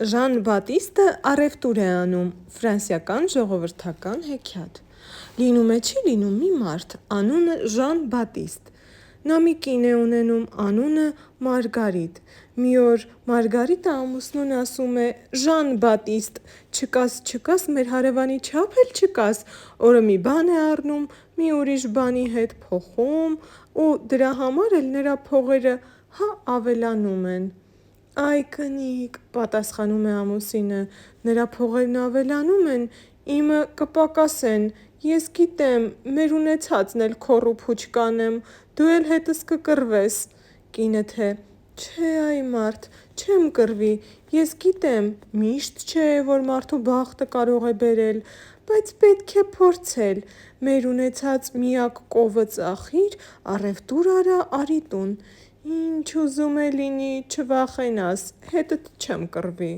Ժան Բատիստը առևտուր է անում, ֆրանսիական ժողովրդական հեքիաթ։ Լինում է չի լինում մի մարդ, անունը Ժան Բատիստ։ Նա մի կին է ունենում, անունը Մարգարիտ։ Մի օր Մարգարիտը ամուսնուն ասում է. «Ժան Բատիստ, չկաս, մեր հարևանի չափ էլ չկաս», օրը մի բան է առնում, մի ուրիշ բանի հետ փոխում ու դրա համար էլ նրա փողերը ավելանում են։ «Այ կնիկ», պատասխանում է ամուսինը, «նրա փողերն ավելանում են, իմը կպակասեն, ես գիտեմ, մեր ունեցածն էլ քոռ ու փուչ կանեմ, դու էլ հետս կկռվես»։ Կինը թե. «Չէ այ մարդ, չեմ կռվի, ես գիտեմ, միշտ չէ, որ մարդու բախտը կարող է բերել, բայց պետք է փորձել, մեր ունեցած միակ կովը ծախիր, առևտուր արա, արի տուն, ինչ ուզում է լինի, չվախենաս, հետդ չեմ կռվի»։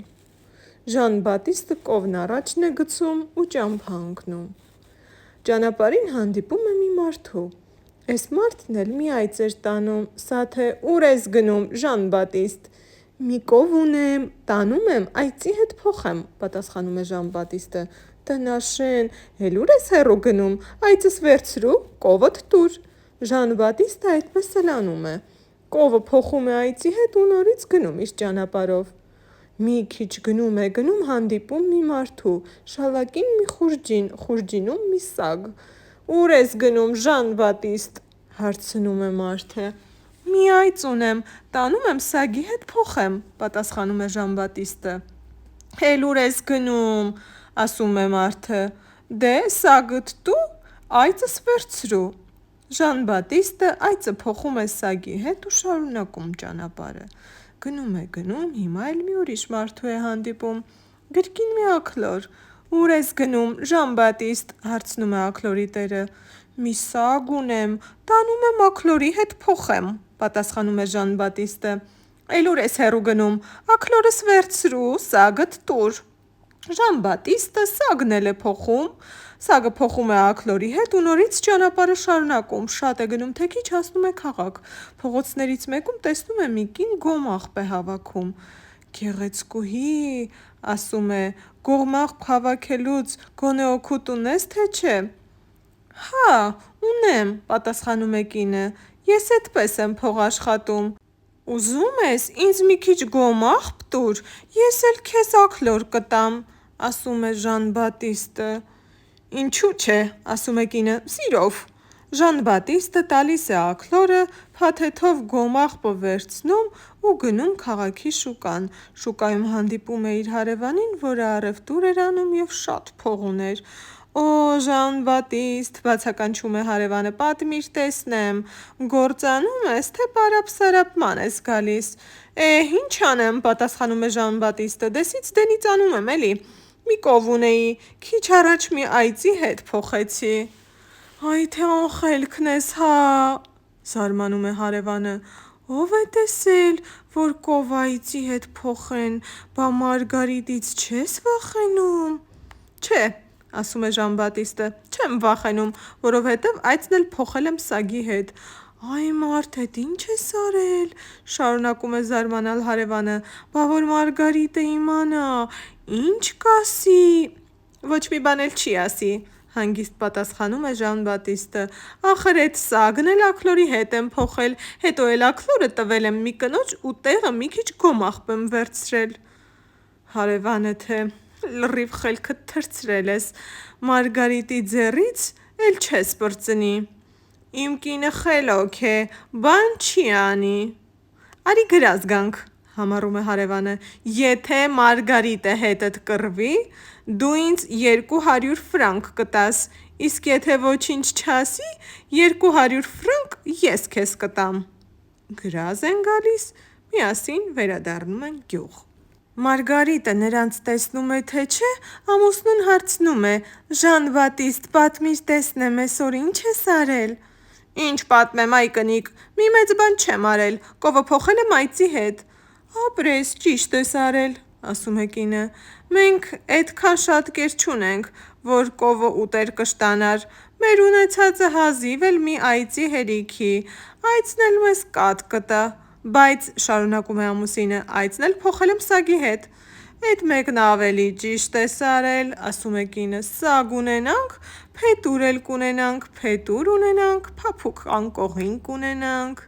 Ժան Բատիստը կովն առաջն է գցում ու ճամփա ընկնում։ Ճանապարհին հանդիպում է մի մարդու։ Էս մարդն էլ մի այծ էր տանում, սա թե ուր ես գնում, Ժան Բատիստ։ «Մի կով ունեմ, տանում եմ այծի հետ փոխեմ», պատասխանում է Ժան Բատիստը։ «Տնաշեն, էլ ուր ես հեռու գնում, այծս վերցրու, կովդ տուր»։ Ժան Բատիստը այդպես էլ անում է։ Կովը փոխում է այծի հետ ու նորից գնում իր ճանապարհով։ Մի քիչ գնում է, հանդիպում մի մարդու, շալակին մի խուրջինում մի սագ։ «Ուր ես գնում, Ժան Բատիստ», հարցնում է մարդը։ «Մի այծ ունեմ, տանում եմ սագի հետ փոխեմ», պատասխանում է Ժան Բատիստը։ «Էլ ուր ես գնում», ասում է մարդը։ «Դե սագդ տու, այծս վերցրու»։ Ժան Բատիստը այծը փոխում է սագի հետ ու շարունակում ճանապարհը։ Գնում է, հիմա էլ մի ուրիշ մարդու է հանդիպում, կրկին մի աքլոր։ «Ուր ես գնում, Ժան Բատիստ», հարցնում է աքլորի տերը։ «Մի սագ ունեմ, տանում եմ աքլորի հետ փոխեմ», պատասխանում է Ժան Բատիստը։ «Էլ ուր ես հեռու գնում, աքլորս վերցրու, սագդ տուր»։ Ժան Բատիստը սագն էլ է փոխում, սագը փոխում է աքլորի հետ ու նորից ճանապարհը շարունակում, շատ է գնում, թե քիչ հասնում է քաղաք։ Փողոցներից մեկում տեսնում է մի կին գոմաղբ է հավաքում։ «Գեղեցկուհի», ասում է, «գողմաղբ հավաքելուց գոնե օգուտ ունես, թե չէ»։ «Հա, ունեմ», պատասխանում է կինը, «ես էդպես եմ փող աշխատում»։ «Ուզում ես ինձ մի քիչ գոմաղբ տուր, ես էլ քեզ աքլոր կտամ», ասում է Ժան Բատիստը։ «Ինչու՞ չէ», ասում է կինը, «սիրով»։ Ժան Բատիստը տալիս է աքլորը, փաթեթով գոմաղբը վերցնում ու գնում քաղաքի շուկան։ Շուկայում հանդիպում է իր հարևանին, որը առևտուր էր անում և շատ փող ուներ։ «Օ, Ժան Բատիստ», բացականչում է հարևանը, «պատմիր տեսնեմ, գործանում ես, թե պարապ-սարապման ես գալիս»։ «Ինչ անեմ», պատասխանում է Ժան Բատիստը, «դեսից-դենից անում եմ էլի։ Մի կով ունեի, քիչ առաջ մի այծի հետ փոխեցի»։ «Այ թե անխելքն ես, հա», զարմանում է հարևանը, «ով է տեսել, որ կովը այծի հետ փոխեն, բա Մարգարիտից չես վախենում»։ «Չէ», ասում է Ժան Բատիստը, «չեմ վախենում, որովհետև այծն էլ փոխել եմ սագի հետ»։ «Այ մարդ, էդ ինչ ես արել», շարունակում է զարմանալ հարևանը, «բա որ Մարգարիտը իմանա, ինչ կասի»։ «Ոչ մի բան էլ չի ասի», հանգիստ պատասխանում է Ժան Բատիստը, «ախր էդ սագն էլ աքլորի հետ եմ փոխել, հետո էլ աքլորը տվել եմ մի կնոջ ու տեղը մի քիչ գոմաղբ եմ վերցրել»։ Հարևանը թե. «Լրիվ խելքդ թռցրել ես, Մարգարիտի ձեռից էլ չես պրծնի»։ «Իմ կինը խելոք է, բան չի անի»։ «Արի գրազ գանք», համառում է հարևանը, «եթե Մարգարիտը հետդ կռվի, դու ինձ 200 ֆրանկ կտաս, իսկ եթե ոչինչ չասի, 200 ֆրանկ ես քեզ կտամ»։ Գրազ են գալիս, միասին վերադառնում են գյուղ։ Մարգարիտը նրանց տեսնում է, թե չէ, ամուսնուն հարցնում է. «Ժան Բատիստ, պատմիր տեսնեմ, էսօր ինչ ես արել»։ «Ինչ պատմեմ, այ կնիկ, մի մեծ բան չեմ արել, կովը փոխել եմ այծի հետ»։ «Ապրես, ճիշտ ես արել», ասում է կինը, «մենք էդքան շատ կեր չունենք, որ կովը ուտեր կշտանար, մեր ունեցածը հազիվ էլ մի այծի հերիքի, այծն էլ մեզ կատ կտա, բայց», շարունակում է ամուսինը, «այծն էլ փոխել եմ սագի հետ»։ Էդ մեկն ավելի ճիշտ է արել, ասում է կինը, սագ ունենանք, փետուր էլ կունենանք, փետուր ունենանք, փափուկ անկողին կունենանք։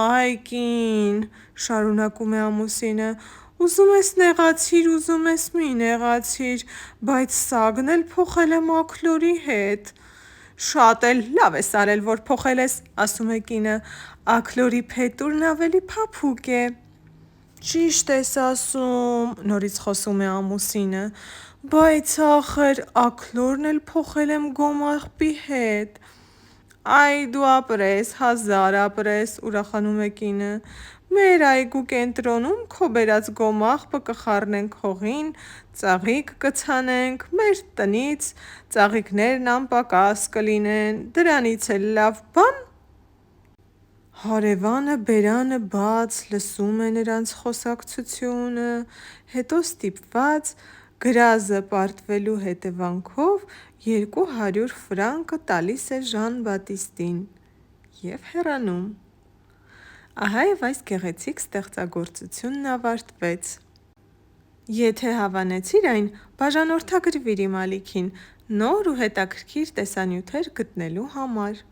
Այ կին, շարունակում է ամուսինը, ուզում ես նեղացիր, ուզում ես մի նեղացիր, բայց սագն էլ փոխել եմ աքլորի հետ։ Շատ էլ լավ ես արել, որ փոխել ես, ասում է կինը, աքլորի փետուրն ավելի փափուկ է։ Ճիշտ ես ասում, նորից խոսում է ամուսինը, բայց ախր աքլորն էլ փոխել եմ գոմաղբի հետ։ Այ դու ապրես, 1000 ապրես, ուրախանում է կինը, մեր այգու կենտրոնում քո բերած գոմաղբը կխառնենք հողին, ծաղիկ կցանենք, մեր տնից ծաղիկներն անպակաս կլինեն, դրանից էլ լավ բան։ Հարևանը բերանը բաց լսում է նրանց խոսակցությունը, հետո ստիպված գրազը պարտվելու հետևանքով 200 ֆրանկը տալիս է Ժան Բատիստին և հեռանում։ Ահա և այս գեղեցիկ ստեղծագործությունն ավարտվեց։ Եթե հավանեցիր այն, բաժանորդագրվիր իմ ալիքին նոր ու հետաքրքիր տեսանյութեր գտնելու համար։